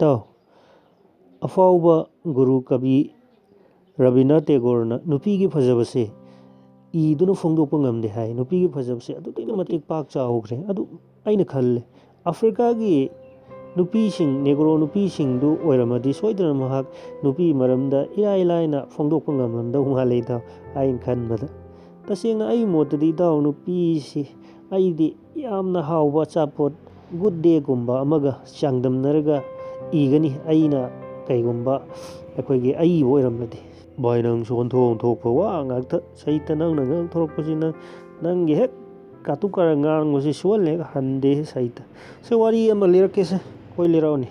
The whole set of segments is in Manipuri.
ꯏꯇꯥꯎ ꯑꯐꯥꯎꯕ ꯒꯨꯔꯨ ꯀꯕꯤ ꯔꯕꯤꯟꯗ꯭ꯔꯅꯥꯊ ꯇꯦꯒꯣꯔꯅ ꯅꯨꯄꯤꯒꯤ ꯐꯖꯕꯁꯦ ꯏꯗꯨꯅ ꯐꯣꯡꯗꯣꯛꯄ ꯉꯝꯗꯦ ꯍꯥꯏ ꯅꯨꯄꯤꯒꯤ ꯐꯖꯕꯁꯦ ꯑꯗꯨꯛꯀꯤ ꯃꯇꯤꯛ ꯄꯥꯛ ꯆꯥꯎꯈ꯭ꯔꯦ ꯑꯗꯨ ꯑꯩꯅ ꯈꯜꯂꯦ ꯑꯐ꯭ꯔꯤꯀꯥꯒꯤ ꯅꯨꯄꯤꯁꯤꯡ ꯅꯦꯒ꯭ꯔꯣ ꯅꯨꯄꯤꯁꯤꯡꯗꯨ ꯑꯣꯏꯔꯝꯃꯗꯤ ꯁꯣꯏꯗꯅ ꯃꯍꯥꯛ ꯅꯨꯄꯤ ꯃꯔꯝꯗ ꯏꯔꯥꯏ ꯂꯥꯏꯅ ꯐꯣꯡꯗꯣꯛꯄ ꯉꯝꯂꯝꯗꯧ ꯃꯥꯜꯂꯦ ꯏꯇꯥꯎ ꯑꯩꯅ ꯈꯟꯕꯗ ꯇꯁꯦꯡꯅ ꯑꯩꯒꯤ ꯃꯣꯠꯇꯗꯤ ꯏꯇꯥꯎ ꯅꯨꯄꯤꯁꯤ ꯑꯩꯗꯤ ꯌꯥꯝꯅ ꯍꯥꯎꯕ ꯑꯆꯥꯄꯣꯠ ꯒꯨꯗ ꯗꯦꯒꯨꯝꯕ ꯑꯃꯒ ꯆꯥꯡꯗꯝꯅꯔꯒ ꯏꯒꯅꯤ ꯑꯩꯅ ꯀꯩꯒꯨꯝꯕ ꯑꯩꯈꯣꯏꯒꯤ ꯑꯏꯕ ꯑꯣꯏꯔꯝꯂꯗꯤ ꯚꯥꯏ ꯅꯪꯁꯨ ꯑꯣꯟꯊꯣꯛꯄ ꯋꯥ ꯉꯥꯛꯇ ꯁꯩꯇ ꯅꯪꯅ ꯉꯥꯡꯊꯣꯔꯛꯄꯁꯤꯅ ꯅꯪꯒꯤ ꯍꯦꯛ ꯀꯥꯇꯨ ꯀꯥꯔꯟ ꯉꯥꯡꯕꯁꯤ ꯁꯨꯍꯜ ꯍꯦꯛ ꯍꯟꯗꯦ ꯁꯩꯇ ꯁꯤ ꯋꯥꯔꯤ ꯑꯃ ꯂꯤꯔꯛꯀꯦꯁꯦ ꯍꯣꯏ ꯂꯤꯔꯛꯑꯣꯅꯦ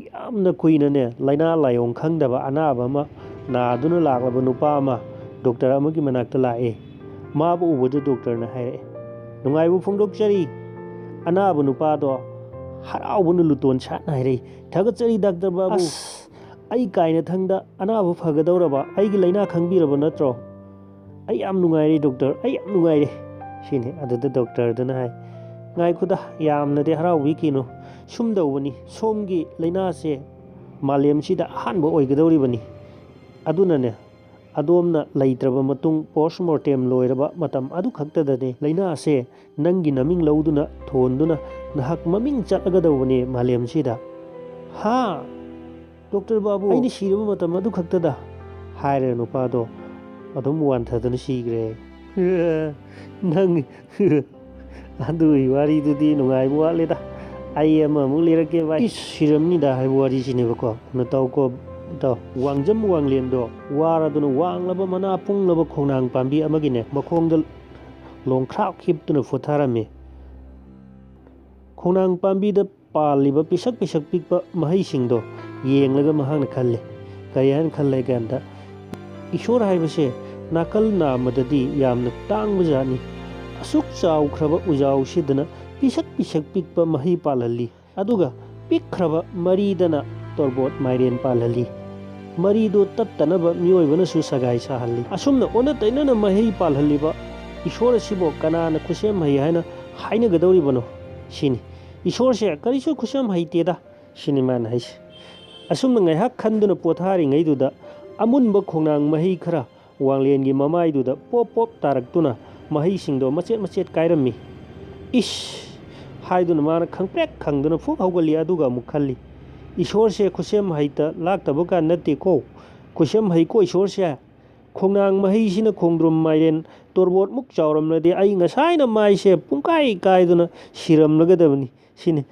ꯌꯥꯝꯅ ꯀꯨꯏꯅꯅꯦ ꯂꯥꯏꯅꯥ ꯂꯥꯏꯌꯣꯡ ꯈꯪꯗꯕ ꯑꯅꯥꯕ ꯑꯃ ꯅꯥꯗꯨꯅ ꯂꯥꯛꯂꯕ ꯅꯨꯄꯥ ꯑꯃ ꯗꯣꯛꯇꯔ ꯑꯃꯒꯤ ꯃꯅꯥꯛꯇ ꯂꯥꯛꯑꯦ ꯃꯥꯕꯨ ꯎꯕꯗ ꯗꯣꯛꯇꯔꯅ ꯍꯥꯏꯔꯛꯑꯦ ꯅꯨꯡꯉꯥꯏꯕ ꯐꯣꯡꯗꯣꯛꯆꯔꯤ ꯑꯅꯥꯕ ꯅꯨꯄꯥꯗꯣ ꯍꯔꯥꯎꯕꯅ ꯂꯨꯇꯣꯟ ꯁꯥꯠꯅ ꯍꯥꯏꯔꯛꯏ ꯊꯥꯒꯠꯆꯔꯤ ꯗꯥꯛꯇꯔ ꯕꯥꯕꯨ ꯑꯩ ꯀꯥꯏꯅꯊꯪꯗ ꯑꯅꯥꯕ ꯐꯒꯗꯧꯔꯕ ꯑꯩꯒꯤ ꯂꯥꯏꯅꯥ ꯈꯪꯕꯤꯔꯕ ꯅꯠꯇ꯭ꯔꯣ ꯑꯩ ꯌꯥꯝ ꯅꯨꯡꯉꯥꯏꯔꯦ ꯗꯣꯛꯇꯔ ꯑꯩ ꯌꯥꯝ ꯅꯨꯡꯉꯥꯏꯔꯦ ꯁꯤꯅꯤ ꯑꯗꯨꯗ ꯗꯣꯛꯇꯔꯗꯨꯅ ꯍꯥꯏ ꯉꯥꯏꯈꯣꯗ ꯌꯥꯝꯅꯗꯤ ꯍꯔꯥꯎꯕꯤꯈꯤꯅꯨ ꯁꯨꯝꯗꯧꯕꯅꯤ ꯁꯣꯝꯒꯤ ꯂꯥꯏꯅꯥꯁꯦ ꯃꯥꯂꯦꯝꯁꯤꯗ ꯑꯍꯥꯟꯕ ꯑꯣꯏꯒꯗꯧꯔꯤꯕꯅꯤ ꯑꯗꯨꯅꯅꯦ ꯑꯗꯣꯝꯅ ꯂꯩꯇ꯭ꯔꯕ ꯃꯇꯨꯡ ꯄꯣꯁ ꯃꯣꯔꯇꯦꯝ ꯂꯣꯏꯔꯕ ꯃꯇꯝ ꯑꯗꯨꯈꯛꯇꯗꯅꯤ ꯂꯥꯏꯅꯥꯁꯦ ꯅꯪꯒꯤ ꯅꯃꯤꯡ ꯂꯧꯗꯨꯅ ꯊꯣꯟꯗꯨꯅ ꯅꯍꯥꯛ ꯃꯃꯤꯡ ꯆꯠꯂꯒꯗꯧꯕꯅꯦ ꯃꯥꯂꯦꯝꯁꯤꯗ ꯍꯥ ꯗꯣꯛꯇꯔ ꯕꯥꯕꯨ ꯑꯩꯅ ꯁꯤꯔꯕ ꯃꯇꯝ ꯑꯗꯨꯈꯛꯇꯗ ꯍꯥꯏꯔꯦ ꯅꯨꯄꯥꯗꯣ ꯑꯗꯨꯝ ꯋꯥꯟꯊꯗꯨꯅ ꯁꯤꯈ꯭ꯔꯦ ꯅꯪ ꯑꯗꯨꯒꯤ ꯋꯥꯔꯤꯗꯨꯗꯤ ꯅꯨꯡꯉꯥꯏꯕ ꯋꯥꯠꯂꯦꯗ ꯑꯩ ꯑꯃꯃꯨꯛ ꯂꯤꯔꯛꯀꯦ ꯚꯥꯏ ꯁꯤꯔꯝꯅꯤꯗ ꯍꯥꯏꯕ ꯋꯥꯔꯤꯁꯤꯅꯦꯕꯀꯣ ꯇꯧꯀꯣ ꯏꯇꯥꯎ ꯋꯥꯡꯖꯝ ꯋꯥꯡꯂꯦꯟꯗꯣ ꯋꯥꯔꯗꯨꯅ ꯋꯥꯡꯂꯕ ꯃꯅꯥ ꯄꯨꯡꯂꯕ ꯈꯣꯡꯅꯥꯡ ꯄꯥꯝꯕꯤ ꯑꯃꯒꯤꯅꯦ ꯃꯈꯣꯡꯗ ꯂꯣꯡꯈ꯭ꯔꯥꯛ ꯍꯤꯞꯇꯨꯅ ꯐꯣꯠꯊꯔꯝꯃꯤ ꯈꯣꯡꯅꯥꯡ ꯄꯥꯝꯕꯤꯗ ꯄꯥꯜꯂꯤꯕ ꯄꯤꯁꯛ ꯄꯤꯛꯄ ꯃꯍꯩꯁꯤꯡꯗꯣ ꯌꯦꯡꯂꯒ ꯃꯍꯥꯛꯅ ꯈꯜꯂꯦ ꯀꯔꯤ ꯍꯥꯏꯅ ꯈꯜꯂꯦ ꯀꯥꯟꯗ ꯏꯁꯣꯔ ꯍꯥꯏꯕꯁꯦ ꯅꯥꯀꯜ ꯅꯥꯝꯃꯗꯗꯤ ꯌꯥꯝꯅ ꯇꯥꯡꯕ ꯖꯥꯠꯅꯤ ꯑꯁꯨꯛ ꯆꯥꯎꯈ꯭ꯔꯕ ꯎꯖꯥꯎꯁꯤꯗꯅ ꯄꯤꯁꯛ ꯄꯤꯛꯄ ꯃꯍꯩ ꯄꯥꯜꯍꯜꯂꯤ ꯑꯗꯨꯒ ꯄꯤꯛꯈ꯭ꯔꯕ ꯃꯔꯤꯗꯅ ꯇꯣꯔꯕꯣꯠ ꯃꯥꯏꯔꯦꯟ ꯄꯥꯜꯍꯜꯂꯤ ꯃꯔꯤꯗꯨ ꯇꯠꯇꯅꯕ ꯃꯤꯑꯣꯏꯕꯅꯁꯨ ꯁꯒꯥꯏ ꯁꯥꯍꯜꯂꯤ ꯑꯁꯨꯝꯅ ꯑꯣꯟꯅ ꯇꯩꯅꯅ ꯃꯍꯩ ꯄꯥꯜꯍꯜꯂꯤꯕ ꯏꯁꯣꯔ ꯑꯁꯤꯕꯨ ꯀꯅꯥꯅ ꯈꯨꯠꯁꯦꯝ ꯍꯩ ꯍꯥꯏꯅ ꯍꯥꯏꯅꯒꯗꯧꯔꯤꯕꯅꯣ ꯁꯤꯅꯤ ꯏꯁꯣꯔꯁꯦ ꯀꯔꯤꯁꯨ ꯈꯨꯠꯁꯦꯝ ꯍꯩꯇꯦꯗ ꯁꯤꯅꯤ ꯃꯥꯅ ꯍꯥꯏꯁꯦ ꯑꯁꯨꯝꯅ ꯉꯥꯏꯍꯥꯛ ꯈꯟꯗꯨꯅ ꯄꯣꯊꯥꯔꯤꯉꯩꯗꯨꯗ ꯑꯃꯨꯟꯕ ꯈꯣꯡꯅꯥꯡ ꯃꯍꯩ ꯈꯔ ꯋꯥꯡꯂꯦꯟꯒꯤ ꯃꯃꯥꯏꯗꯨꯗ ꯄꯣꯞ ꯇꯥꯔꯛꯇꯨꯅ ꯃꯍꯩꯁꯤꯡꯗꯣ ꯃꯆꯦꯠ ꯀꯥꯏꯔꯝꯃꯤ ꯏꯁ ꯍꯥꯏꯗꯨꯅ ꯃꯥꯅ ꯈꯪꯄ꯭ꯔꯦꯛ ꯈꯪꯗꯨꯅ ꯐꯨꯛ ꯍꯧꯒꯠꯂꯤ ꯑꯗꯨꯒ ꯑꯃꯨꯛ ꯈꯜꯂꯤ ꯏꯁꯣꯔꯁꯦ ꯈꯨꯠꯁꯦꯝ ꯍꯩꯇ ꯂꯥꯛꯇꯕ ꯀꯥꯟ ꯅꯠꯇꯦꯀꯣ ꯈꯨꯠꯁꯦꯝ ꯍꯩꯀꯣ ꯏꯁꯣꯔꯁꯦ ꯈꯣꯡꯅꯥꯡ ꯃꯍꯩꯁꯤꯅ ꯈꯣꯡꯗ꯭ꯔꯨꯝ ꯃꯥꯏꯔꯦꯟ ꯇꯣꯔꯕꯣꯠꯃꯨꯛ ꯆꯥꯎꯔꯝꯂꯗꯤ ꯑꯩ ꯉꯁꯥꯏꯅ ꯃꯥꯏꯁꯦ ꯄꯨꯡꯀꯥꯏ ꯀꯥꯏꯗꯨꯅ ꯁꯤꯔꯝꯂꯒꯗꯕꯅꯤ ꯁꯤꯅꯤ